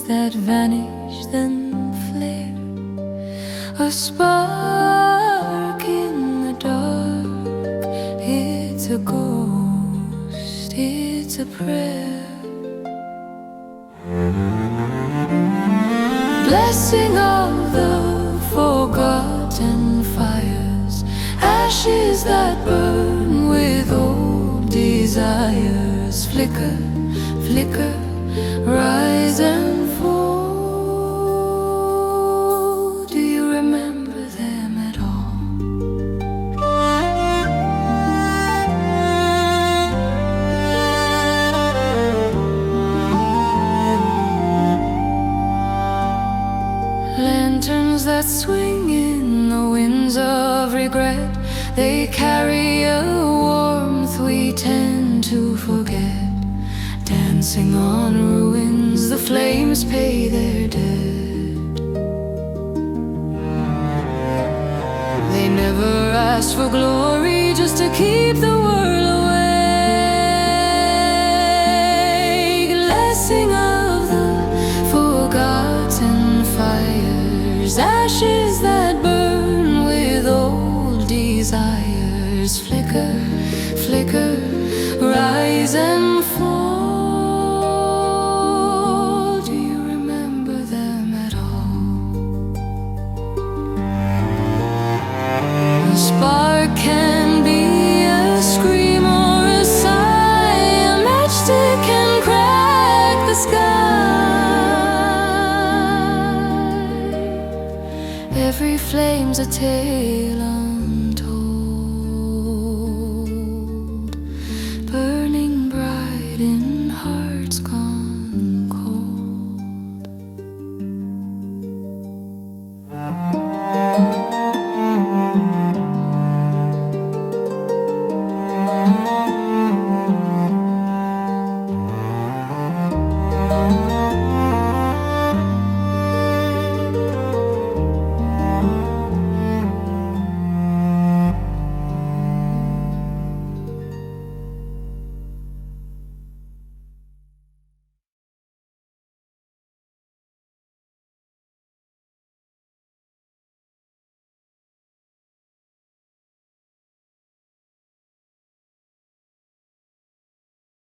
that vanish then flare, a spark in the dark. It's a ghost, it's a prayer. Blessing of the forgotten fires, ashes that burn with old desires. Flicker, flicker, rise and fall. Do you remember them at all? Lanterns that swing in the winds of regret, they carry a warmth we tend to forget. Dancing on ruins, the flames pay their debt. They never asked for glory, just to keep the world awake. Blessing of the forgotten fires, ashes that burn with old desires. Flicker, flicker, rise and fall. A spark can be a scream or a sigh, a matchstick can crack the sky. Every flame's a tale